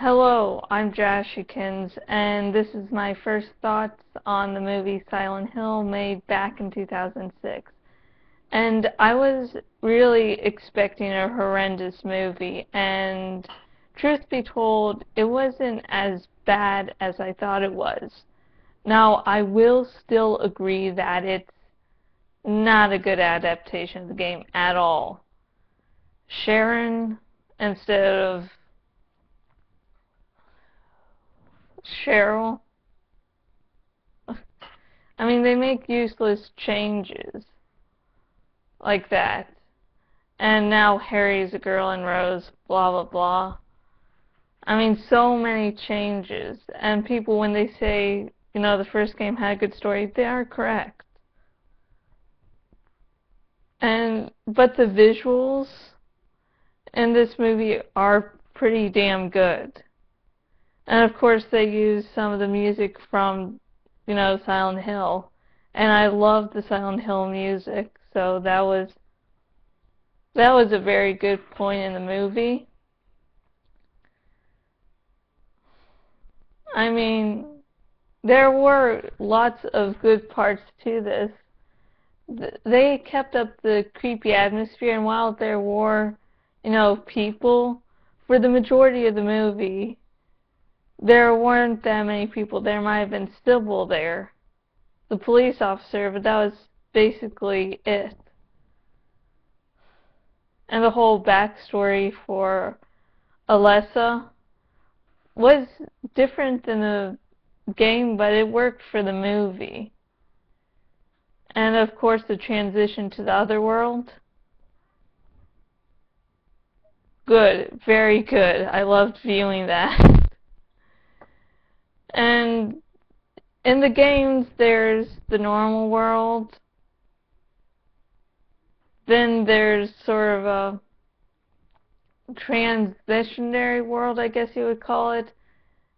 Hello, I'm Jashikins, and this is my first thoughts on the movie Silent Hill, made back in 2006. And I was really expecting a horrendous movie, and truth be told, it wasn't as bad as I thought it was. Now, I will still agree that it's not a good adaptation of the game at all. Sharon, instead of Cheryl. I mean, they make useless changes like that. And now Harry's a girl and Rose, blah, blah, blah. I mean, so many changes. And people, when they say, the first game had a good story, they are correct. But the visuals in this movie are pretty damn good. And of course they use some of the music from, Silent Hill. And I love the Silent Hill music, so that was a very good point in the movie. I mean, there were lots of good parts to this. They kept up the creepy atmosphere, and while there were, people, for the majority of the movie, there weren't that many people. There might have been Sybil there, the police officer, but that was basically it. And the whole backstory for Alessa was different than the game, but it worked for the movie. And of course the transition to the other world. Good, very good. I loved viewing that. And in the games, there's the normal world. Then there's sort of a transitionary world, I guess you would call it.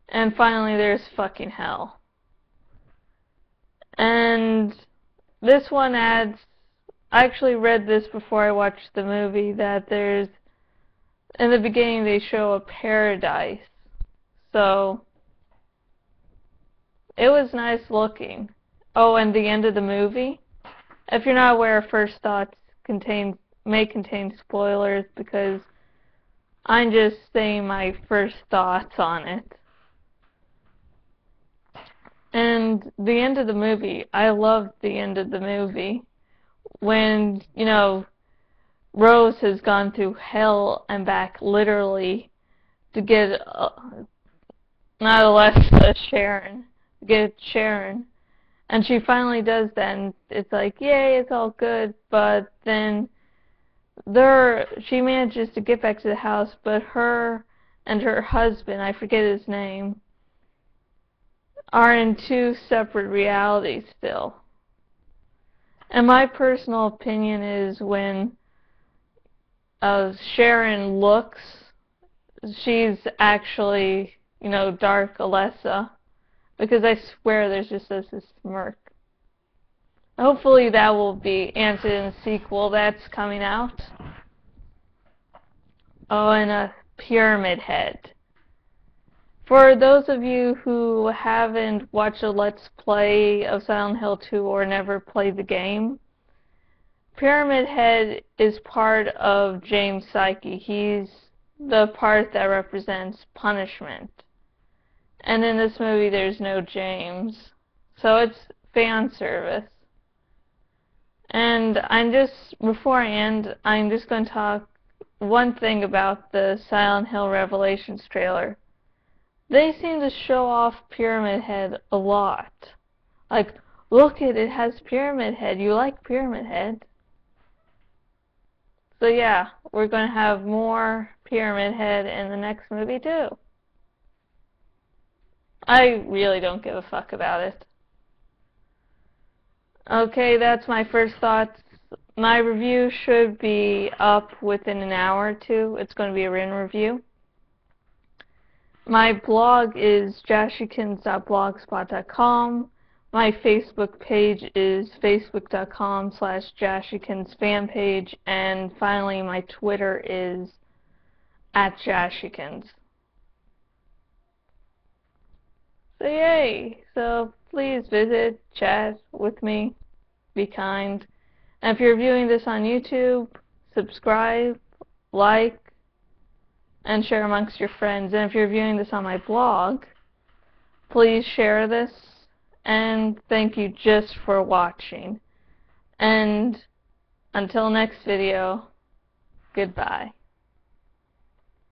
And finally, there's fucking hell. And this one adds, I actually read this before I watched the movie, that there's, in the beginning, they show a paradise. So it was nice looking. Oh, and the end of the movie? If you're not aware, First Thoughts may contain spoilers, because I'm just saying my first thoughts on it. And the end of the movie, I loved the end of the movie. When, Rose has gone through hell and back, literally, to get, not Alessa, Sharon. Get Sharon, and she finally does that, and it's like, yay, it's all good. But then she manages to get back to the house, but her and her husband, I forget his name, are in two separate realities still. And my personal opinion is, when Sharon looks, she's actually, Dark Alessa. Because I swear there's just this smirk. Hopefully that will be answered in the sequel that's coming out. Oh, and a pyramid head. For those of you who haven't watched a Let's Play of Silent Hill 2 or never played the game, Pyramid Head is part of James' psyche. He's the part that represents punishment. And in this movie, there's no James. So it's fan service. And before I end, I'm just going to talk one thing about the Silent Hill Revelations trailer. They seem to show off Pyramid Head a lot. Like, look it has Pyramid Head. You like Pyramid Head. So yeah, we're going to have more Pyramid Head in the next movie too. I really don't give a fuck about it. Okay, that's my first thoughts. My review should be up within an hour or two. It's going to be a written review. My blog is jashikins.blogspot.com. My Facebook page is facebook.com/jashikinsfanpage. And finally, my Twitter is @jashikins. So yay! So please visit, chat with me, be kind. And if you're viewing this on YouTube, subscribe, like, and share amongst your friends. And if you're viewing this on my blog, please share this. And thank you just for watching. And until next video, goodbye.